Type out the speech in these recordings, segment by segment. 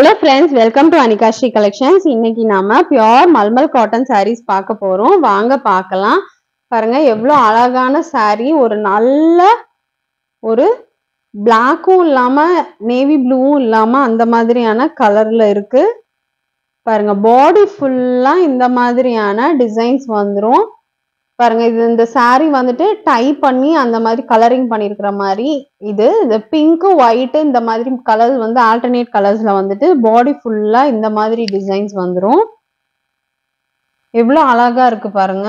Hello friends, welcome to Anikashri Collections. இன்னைக்கு நாம pure mulmul cotton sarees பார்க்க போறோம். வாங்க பார்க்கலாம். பாருங்க எவ்வளவு அழகான saree, ஒரு நல்ல ஒரு black-ம் இல்லாம navy blue-ம் இல்லாம அந்த மாதிரியான கலர்ல இருக்கு. பாருங்க body full-ஆ இந்த மாதிரியான டிசைன்ஸ் வந்துரும். பாருங்க இது இந்த saree வந்துட்டு டை பண்ணி அந்த மாதிரி கலரிங் பண்ணிருக்கிற மாதிரி இது இந்த பிங்க் ஒயிட் இந்த மாதிரி கலர்ஸ் வந்து ஆல்டர்னேட் கலர்ஸ்ல வந்துட்டு பாடி ஃபுல்லா இந்த மாதிரி டிசைன்ஸ் வந்துரும். எவ்வளவு அழகா இருக்கு பாருங்க.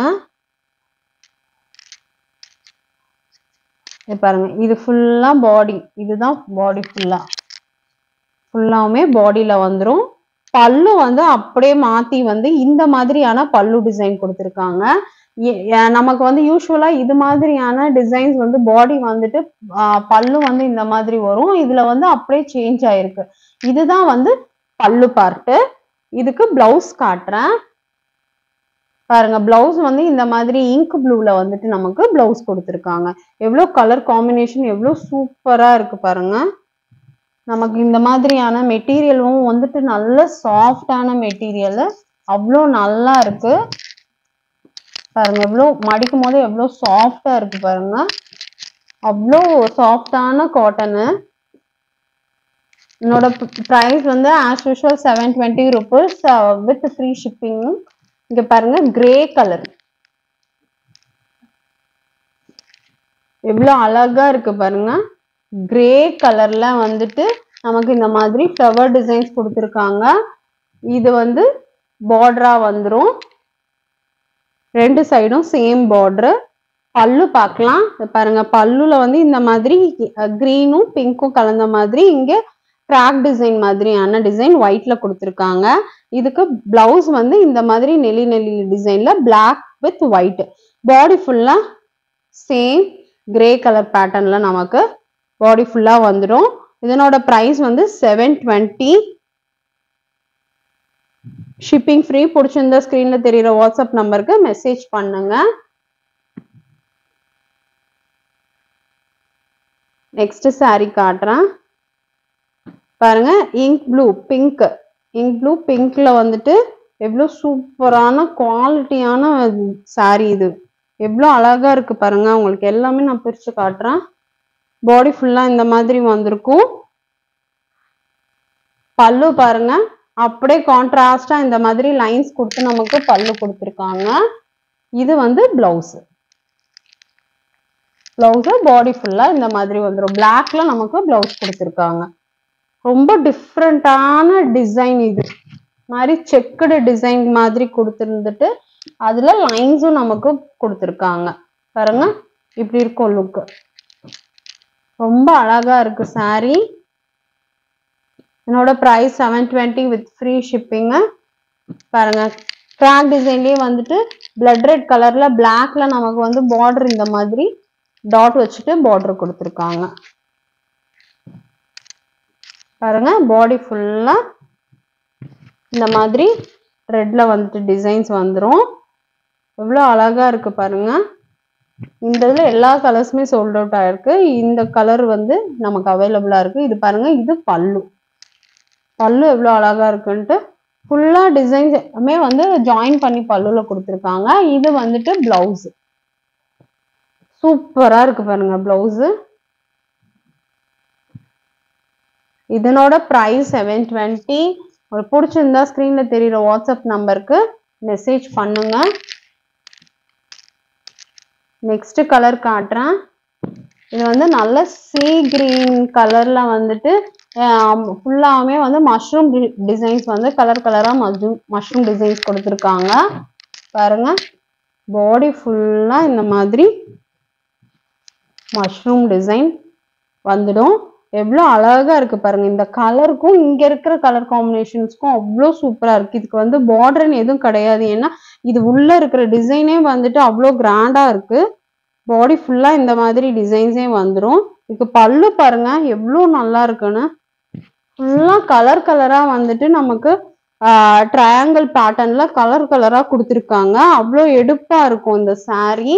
பாருங்க இது ஃபுல்லா பாடி, இதுதான் பாடி ஃபுல்லாவுமே பாடியில வந்துரும். பல்லு வந்து அப்படியே மாத்தி வந்து இந்த மாதிரியான பல்லு டிசைன் கொடுத்திருக்காங்க. நமக்கு வந்து யூசுவலா இது மாதிரியான டிசைன்ஸ் வந்து பாடி வந்துட்டு பல்லு வந்து இந்த மாதிரி வரும். இதுல வந்து அப்படியே சேஞ்ச் ஆயிருக்கு. இதுதான் வந்து பல்லு பார்ட்டு. இதுக்கு பிளவுஸ் காட்டுறேன் பாருங்க. பிளவுஸ் வந்து இந்த மாதிரி இங்க் ப்ளூல வந்துட்டு நமக்கு பிளவுஸ் கொடுத்திருக்காங்க. எவ்வளவு கலர் காம்பினேஷன் எவ்வளவு சூப்பரா இருக்கு பாருங்க. நமக்கு இந்த மாதிரியான மெட்டீரியலும் வந்துட்டு நல்ல சாஃப்டான மெட்டீரியல், அவ்வளோ நல்லா இருக்கு பாருங்க. எவ்வளோ மடிக்கும் போது எவ்வளோ சாஃப்டா இருக்கு பாருங்க. அவ்வளோ சாஃப்டான காட்டனு. என்னோட பிரைஸ் வந்து as usual 720 rupees with free shipping. இங்க பாருங்க கிரே கலர் எவ்வளோ அழகா இருக்கு பாருங்க. கிரே கலர்ல வந்துட்டு நமக்கு இந்த மாதிரி ஃப்ளவர் டிசைன்ஸ் கொடுத்துருக்காங்க. இது வந்து பார்டரா வந்துரும். ரெண்டு சைடும் சேம் பார்டர். பல்லு பார்க்கலாம் பாருங்க. பல்லுல வந்து இந்த மாதிரி கிரீனும் பிங்க்கும் கலந்த மாதிரி இங்க ட்ராக் டிசைன் மாதிரியான டிசைன் ஒயிட்ல கொடுத்துருக்காங்க. இதுக்கு பிளவுஸ் வந்து இந்த மாதிரி நெல்லி நெல்லி டிசைன்ல பிளாக் வித் ஒயிட். பாடி ஃபுல்லா சேம் கிரே கலர் பேட்டர்ன்ல நமக்கு பாடி ஃபுல்லா வந்துடும். இதனோட பிரைஸ் வந்து 720. Shipping free. பிடிச்சிருந்த ஸ்கிரீன்ல தெரியுற வாட்ஸ்அப் நம்பருக்கு மெசேஜ் பண்ணுங்க. நெக்ஸ்ட் saree காட்டுறேன் பாருங்க. Ink blue pink, ink blue பிங்க்ல வந்துட்டு எவ்வளவு சூப்பரான குவாலிட்டியான saree. இது எவ்வளவு அழகா இருக்கு பாருங்க. உங்களுக்கு எல்லாமே நான் பிரிச்சு காட்டுறேன். பாடி ஃபுல்லா இந்த மாதிரி வந்திருக்கும். பல்லு பாருங்க அப்படியே கான்ட்ராஸ்டா இந்த மாதிரி லைன்ஸ் கொடுத்து நமக்கு பல்லு கொடுத்துருக்காங்க. இது வந்து பிளவுஸ். பாடி ஃபுல்லா இந்த மாதிரி வந்துடும். பிளாக்ல நமக்கு பிளவுஸ் கொடுத்துருக்காங்க. ரொம்ப டிஃப்ரெண்டான டிசைன். இது மாதிரி செக்குடு டிசைன் மாதிரி கொடுத்துருந்துட்டு அதுல லைன்ஸும் நமக்கு கொடுத்துருக்காங்க பாருங்க. இப்படி இருக்கும் லுக். ரொம்ப அழகா இருக்கு saree. என்னோட பிரைஸ் 720 வித் ஃப்ரீ ஷிப்பிங். பாருங்க ட்ராக் டிசைன்லயே வந்துட்டு பிளட் ரெட் கலர்ல பிளாக்ல நமக்கு வந்து பார்டர் இந்த மாதிரி டாட் வச்சுட்டு பார்டர் கொடுத்துருக்காங்க பாருங்க. பாடி ஃபுல்லா இந்த மாதிரி ரெட்ல வந்துட்டு டிசைன்ஸ் வந்துரும். எவ்வளவு அழகா இருக்கு பாருங்க. இந்த இதுல எல்லா கலர்ஸுமே சோல்ட் அவுட் ஆயிருக்கு. இந்த கலர் வந்து நமக்கு அவைலபிளா இருக்கு. இது பாருங்க. இது பல்லு எவ்வளவு அழகா இருக்குன்ட்டு ஃபுல்லா டிசைன்ஸ்மே வந்து ஜாயின் பண்ணி பல்லுல கொடுத்துருக்காங்க. இது வந்துட்டு பிளவுஸ். சூப்பரா இருக்கு பாருங்க பிளவுஸ். இதனோட பிரைஸ் 720. உங்களுக்கு பிடிச்சிருந்தா ஸ்கிரீன்ல தெரியுற வாட்ஸ்அப் நம்பருக்கு மெசேஜ் பண்ணுங்க. நெக்ஸ்ட் கலர் காட்டுறேன். இது வந்து நல்ல சீ கிரீன் கலர்ல வந்துட்டு ஃபுல்லாமே வந்து மஷ்ரூம் டிசைன்ஸ் வந்து கலர் கலரா மஷ்ரூம் டிசைன்ஸ் கொடுத்துருக்காங்க பாருங்க. பாடி ஃபுல்லா இந்த மாதிரி மஷ்ரூம் டிசைன் வந்துடும். எவ்வளோ அழகா இருக்கு பாருங்க. இந்த கலருக்கும் இங்க இருக்கிற கலர் காம்பினேஷன்ஸ்க்கும் அவ்வளோ சூப்பரா இருக்கு. இதுக்கு வந்து பார்டர்னு எதுவும் கிடையாது. ஏன்னா இது உள்ள இருக்கிற டிசைனே வந்துட்டு அவ்வளோ கிராண்டா இருக்கு. பாடி ஃபுல்லா இந்த மாதிரி டிசைன்ஸே வந்துடும். இதுக்கு பல்லு பாருங்க எவ்வளோ நல்லா இருக்குன்னு. ஃபுல்லா கலர் கலரா வந்துட்டு நமக்கு ட்ரையாங்கிள் பேட்டர்ன்ல கலர் கலரா கொடுத்துருக்காங்க. அவ்வளோ எடுப்பா இருக்கும் இந்த saree.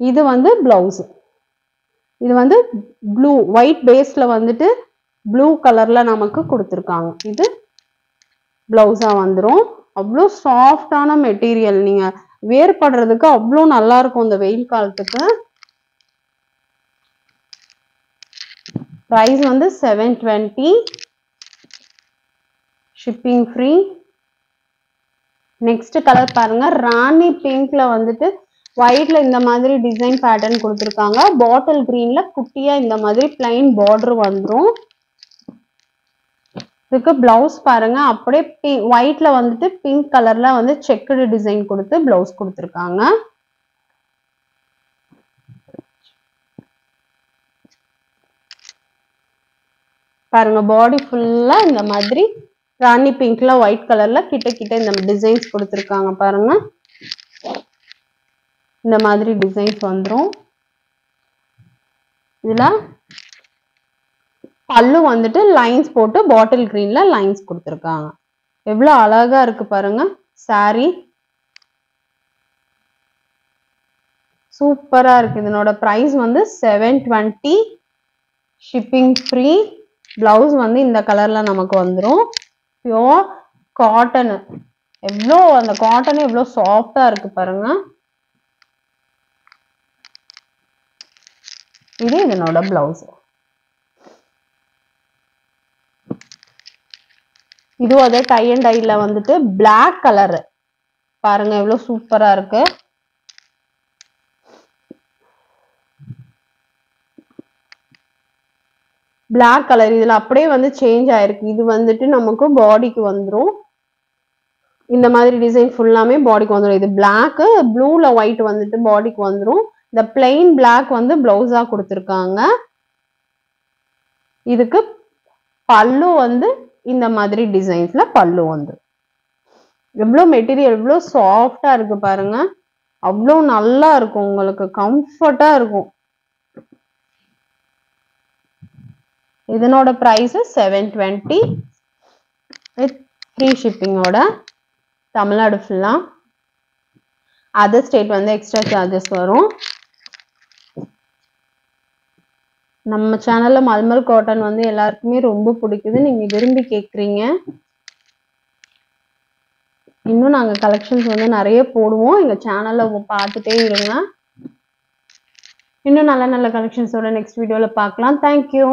இது வந்து பிளவுஸ். இது வந்து ப்ளூ ஒயிட் பேஸ்ல வந்துட்டு ப்ளூ கலர்ல நமக்கு கொடுத்துருக்காங்க. இது பிளவுஸா வந்துரும். அவ்வளோ சாஃப்டான மெட்டீரியல், நீங்க வேர் படுறதுக்கு அவ்வளோ நல்லா இருக்கும் இந்த வெயில் காலத்துக்கு. பிரைஸ் வந்து 720, ஷிப்பிங் ஃப்ரீ. நெக்ஸ்ட் கலர் பாருங்க, ராணி பிங்க்ல வந்துட்டு ஒயிட்ல இந்த மாதிரி டிசைன் பேட்டர்ன் கொடுத்துருக்காங்க. பாட்டில் கிரீன்ல குட்டியா இந்த மாதிரி பிளைன் பார்டர் வந்துரும். இதுக்கு பிளவுஸ் பாருங்க, அப்படியே ஒயிட்ல வந்துட்டு பிங்க் கலர்ல வந்து செக்குடு டிசைன் கொடுத்து பிளவுஸ் கொடுத்துருக்காங்க. பாருங்க பாடி ஃபுல்லா இந்த மாதிரி ராணி பிங்க்ல ஒயிட் கலர்ல கிட்ட கிட்ட இந்த டிசைன்ஸ் கொடுத்துருக்காங்க பாருங்க. இந்த மாதிரி டிசைன்ஸ் வந்துரும். இதுல பல்லு வந்துட்டு லைன்ஸ் போட்டு பாட்டில் கிரீன்ல லைன்ஸ் கொடுத்துருக்காங்க. எவ்வளவு அழகா இருக்கு பாருங்க சாரி. சூப்பரா இருக்கு. இதனோட பிரைஸ் வந்து 720, ஷிப்பிங் ஃப்ரீ. பிளவுஸ் வந்து இந்த கலர்ல நமக்கு வந்துரும். Pure cotton. எவ்வளோ அந்த காட்டன் எவ்வளோ சாஃப்டா இருக்கு பாருங்க. இது இதனோட பிளவுஸ். இது அதே டை அண்ட் டைல வந்துட்டு பிளாக் கலர் பாருங்க எவ்வளவு சூப்பரா இருக்கு. பிளாக் கலர் இதுல அப்படியே வந்து சேஞ்ச் ஆயிருக்கு. இது வந்துட்டு நமக்கு பாடிக்கு வந்துரும். இந்த மாதிரி டிசைன் ஃபுல்லாமே பாடிக்கு வந்துடும். இது பிளாக், ப்ளூல ஒயிட் வந்துட்டு பாடிக்கு வந்துடும். இந்த பிளெயின் பிளாக் வந்து பிளவுஸா கொடுத்துருக்காங்க. இதுக்கு பல்லு வந்து இந்த மாதிரி டிசைன்ஸ்ல பல்லு வந்து எவ்வளவு மெட்டீரியல் எவ்வளவு சாஃப்டா இருக்கு பாருங்க. அவ்வளவு நல்லா இருக்கும், உங்களுக்கு கம்ஃபர்ட்டா இருக்கும். இதனோட பிரைஸ் 720 வித் ஃப்ரீ ஷிப்பிங்கோட. தமிழ்நாடு ஃபுல்லா. அதர் ஸ்டேட் வந்து எக்ஸ்ட்ரா சார்ஜஸ் வரும். நம்ம சேனல்ல மல்மல் காட்டன் வந்து எல்லாருக்குமே ரொம்ப பிடிக்குது, நீங்க விரும்பி கேக்குறீங்க. இன்னும் நாங்க கலெக்ஷன்ஸ் வந்து நிறைய போடுவோம், எங்க சேனல்ல பார்த்துட்டே இருங்க. இன்னும் நல்ல நல்ல கலெக்ஷன்ஸோட நெக்ஸ்ட் வீடியோல பார்க்கலாம். தேங்க்யூ.